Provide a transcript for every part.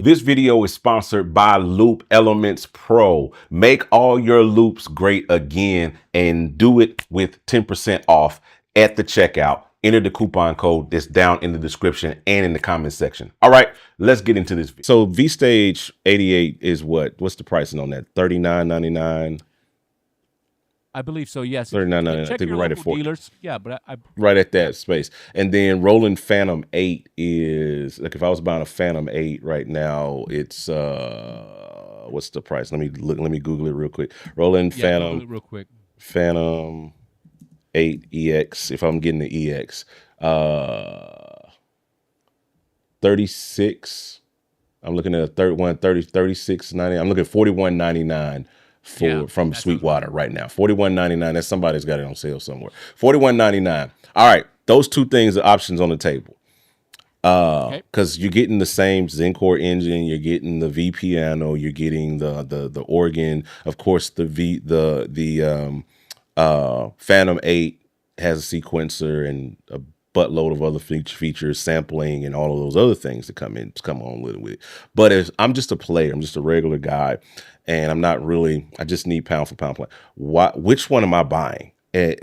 This video is sponsored by Loop Elements Pro. Make all your loops great again and do it with 10% off at the checkout. Enter the coupon code that's down in the description and in the comment section. All right, let's get into this. So V-Stage 88 is what? What's the pricing on that? $39.99? I believe so, yes. $39.99. I Check think your we're right at local 40. dealers. Yeah, but I right at that space. And then Roland Fantom 8 is like, if I was buying a Fantom 8 right now, it's what's the price? Let me Google it real quick. Roland Fantom, Google it real quick. Fantom 8 EX, if I'm getting the EX. 36. I'm looking at a 36.90. I'm looking at $41.99 from Sweetwater right now. $41.99. That somebody's got it on sale somewhere. $41.99. All right, those two things are options on the table. Because you're getting the same Zencore engine, you're getting the V piano, you're getting the organ. Of course, the Fantom 8 has a sequencer and a buttload of other features, sampling, and all of those other things that come on with it. But I'm just a player, I'm just a regular guy, and I'm not really. I just need pound for pound play. Which one am I buying?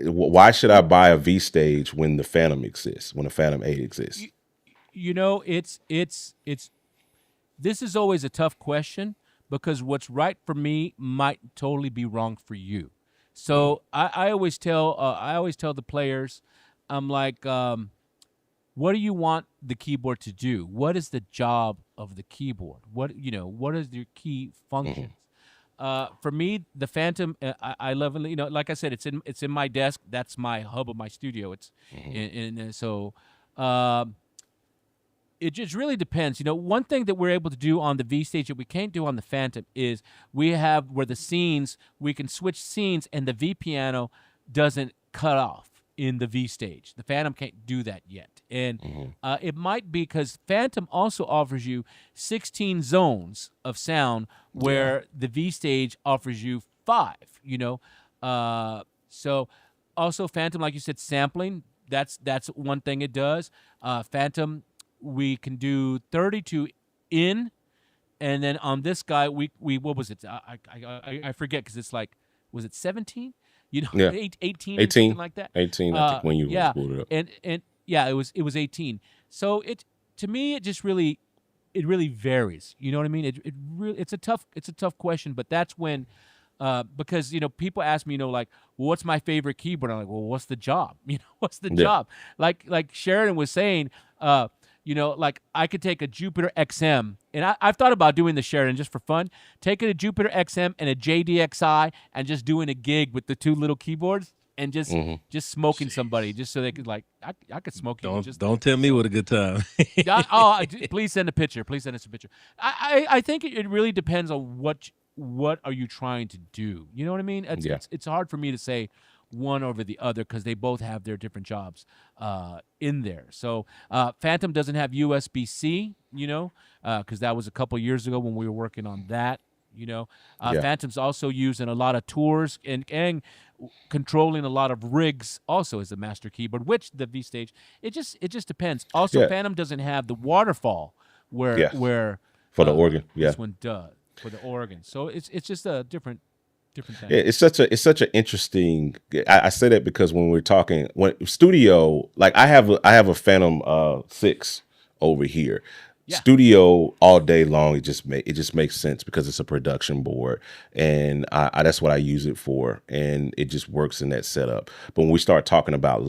Why should I buy a V-Stage when the Fantom exists? When the Fantom 8 exists? You know, it's this is always a tough question because what's right for me might totally be wrong for you. So I always tell the players, I'm like, what do you want the keyboard to do? What is the job of the keyboard? What is your key functions? For me, the Fantom, I love it. Like I said, it's in my desk. That's my hub of my studio. It's it just really depends. One thing that we're able to do on the V-Stage that we can't do on the Fantom is we have where the scenes, we can switch scenes and the V piano doesn't cut off in the V-Stage. The Fantom can't do that yet. And it might be because Fantom also offers you 16 zones of sound where the V-Stage offers you 5, So also Fantom, like you said, sampling, that's one thing it does. Fantom, we can do 32 in, and then on this guy, we what was it? I forget because it's like, was it 17? 18, something like that. 18, I think, when you pulled it up. And yeah, it was 18. So to me, it just really varies. You know what I mean? It's a tough question, but that's when. Because people ask me, like, well, what's my favorite keyboard? I'm like, well, what's the job? What's the job? Like Sheridan was saying, like I could take a Jupiter XM, and I've thought about doing the Sheridan just for fun, taking a Jupiter XM and a JDXI and just doing a gig with the two little keyboards and just smoking somebody, just so they could I could smoke you. Don't tell me what a good time. Please send a picture. Please send us a picture. I think it really depends on what are you trying to do? You know what I mean? It's hard for me to say one over the other because they both have their different jobs in there. So Fantom doesn't have USB-C, because that was a couple years ago when we were working on that. Fantom's also used in a lot of tours and controlling a lot of rigs also as a master keyboard, which the V-Stage, it just depends. Also, Fantom doesn't have the waterfall where for the organ. This one does. For the organ, so it's just a different thing. Yeah, it's such an interesting. I say that because when we're talking studio, like I have a Fantom 6 over here. Yeah. Studio all day long, it just makes sense because it's a production board, and that's what I use it for, and it just works in that setup. But when we start talking about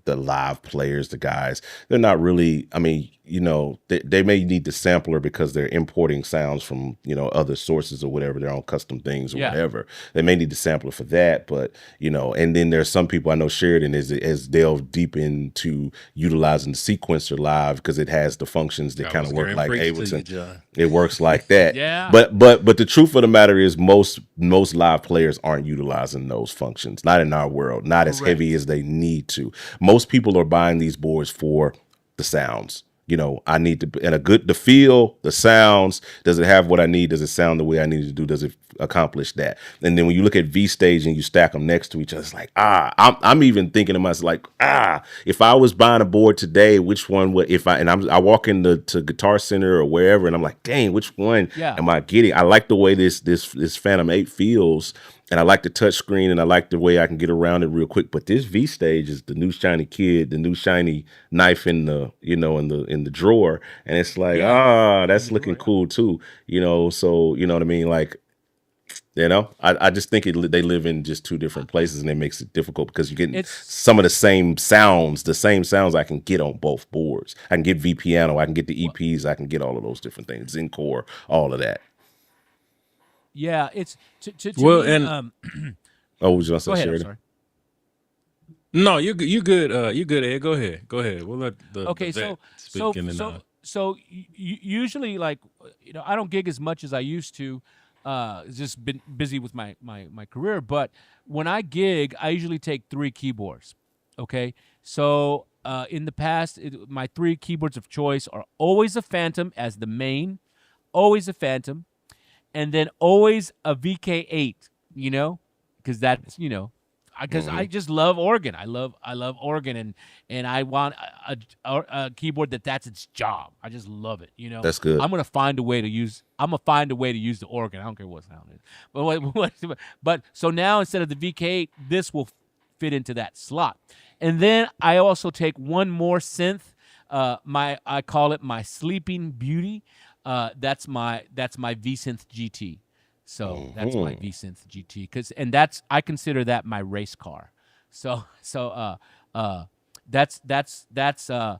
the live players, the guys, they're not really. I mean, they may need the sampler because they're importing sounds from other sources or whatever, their own custom things or whatever. They may need the sampler for that, but and then there's some people I know Sheridan has delved deep into utilizing the sequencer live because it has the functions that kind of work like Ableton. It works like that. Yeah. But the truth of the matter is most live players aren't utilizing those functions. Not in our world. Not as heavy as they need to. Most people are buying these boards for the sounds. I need to, and the feel, the sounds, does it have what I need? Does it sound the way I need it to do? Does it accomplish that? And then when you look at V-Stage and you stack them next to each other, it's like, I'm even thinking to myself, like, if I was buying a board today, which one would, I walk into Guitar Center or wherever, and I'm like, dang, which one am I getting? I like the way this Fantom 8 feels. And I like the touch screen, and I like the way I can get around it real quick. But this V-Stage is the new shiny kid, the new shiny knife in the in the drawer, and it's like, that's looking cool too. So you know what I mean. Like, I just think they live in just two different places, and it makes it difficult because you're getting some of the same sounds I can get on both boards. I can get V piano, I can get the EPs, I can get all of those different things, Zencore, all of that. Yeah, it's to well, me, and oh, was you gonna say go ahead. I'm Sheridan? sorry. No, you good. You good, Ed. Go ahead. We'll let the vet speak in and out. So usually, like, I don't gig as much as I used to. Just been busy with my career. But when I gig, I usually take 3 keyboards. Okay, so in the past, my 3 keyboards of choice are always a Fantom as the main, always a Fantom, and then always a VK8. Because that's because I just love organ. I love organ, and I want a keyboard that's its job. I just love it. That's good. I'm gonna find a way to use the organ. I don't care what sound it is. But so now instead of the VK8, this will fit into that slot. And then I also take one more synth. I call it my Sleeping Beauty. That's my V-Synth GT. So that's my V-Synth GT, and I consider that my race car. So that's that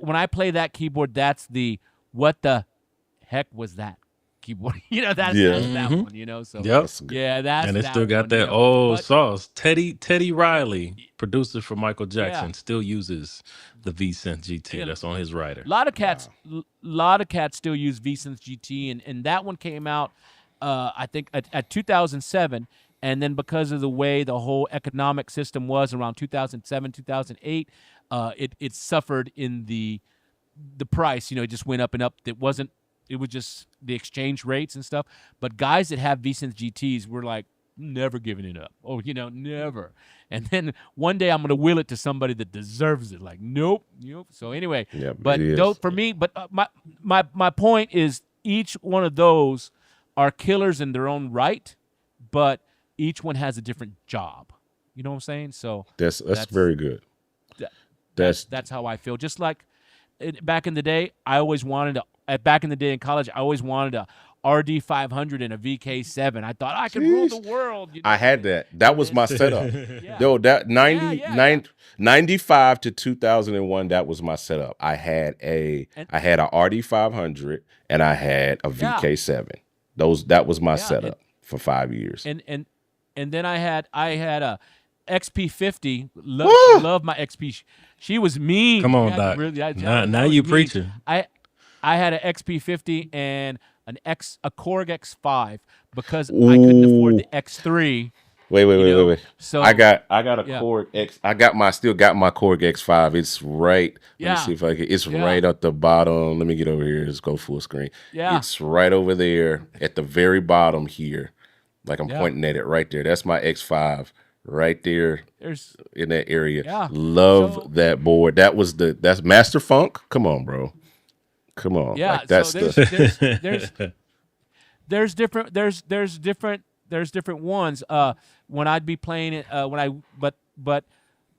when I play that keyboard, that's the what the heck was that keyboard? That's that one. So that's and it that still got one, that old sauce. Teddy Riley, producer for Michael Jackson, still uses the V-Synth GT. That's on his rider. A lot of cats still use V-Synth GT, and that one came out. I think at 2007, and then because of the way the whole economic system was around 2007, 2008, it suffered in the price. It just went up and up. It was just the exchange rates and stuff. But guys that have V-Synth GTs were like never giving it up. Oh, never. And then one day I'm gonna will it to somebody that deserves it. Like nope. So anyway, but for me, but my point is each one of those are killers in their own right, but each one has a different job. You know what I'm saying? So that's very good. That's how I feel. Just like back in the day, back in the day in college, I always wanted a RD 500 and a VK7. I thought I could rule the world. I had that. That was my setup. Yo, that 95 to 2001, that was my setup. I had a RD 500 and I had a VK7. That was my setup for 5 years. And then I had a XP50. Love my XP. She was mean. Come on, Doc. Now you preaching. I had an XP50 and a Korg X5 because I couldn't afford the X3. Wait. So I got a Korg X. Still got my Korg X5. It's right. Let me see if I can. It's right at the bottom. Let me get over here. Let's go full screen. Yeah. It's right over there at the very bottom here. Like I'm pointing at it right there. That's my X5 right there. In that area. Yeah. Love that board. That's Master Funk. Come on, bro. Come on. Yeah. Like that's there's different ones. When I'd be playing it, but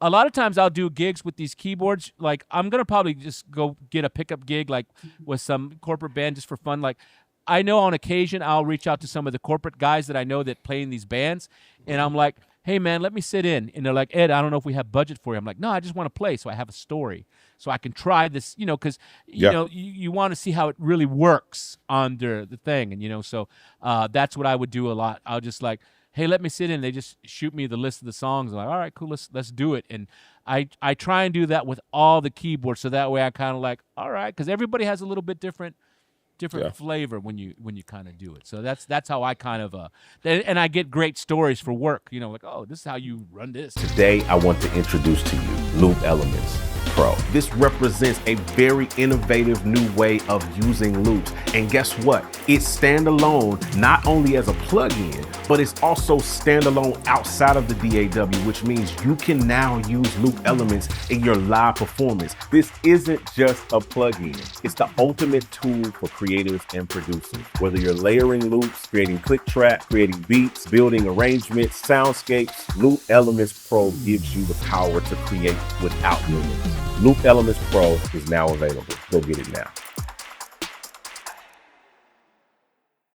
a lot of times I'll do gigs with these keyboards. Like I'm gonna probably just go get a pickup gig, like with some corporate band just for fun. Like I know on occasion I'll reach out to some of the corporate guys that I know that play in these bands, and I'm like, hey man, let me sit in. And they're like, Ed, I don't know if we have budget for you. I'm like, no, I just want to play, so I have a story, so I can try this. Because you want to see how it really works under the thing, and so that's what I would do a lot. I'll just like, hey, let me sit in. They just shoot me the list of the songs. I'm like, all right, cool, let's do it. And I try and do that with all the keyboards, so that way I kind of like, all right, because everybody has a little bit different flavor when you kind of do it. So that's how I kind of and I get great stories for work. Like, oh, this is how you run this. Today I want to introduce to you Loop Elements. Pro. This represents a very innovative new way of using loops. And guess what? It's standalone, not only as a plugin, but it's also standalone outside of the DAW, which means you can now use loop elements in your live performance. This isn't just a plugin. It's the ultimate tool for creatives and producers. Whether you're layering loops, creating click track, creating beats, building arrangements, soundscapes, Loop Elements Pro gives you the power to create without limits. Loop Elements Pro is now available. Go get it now.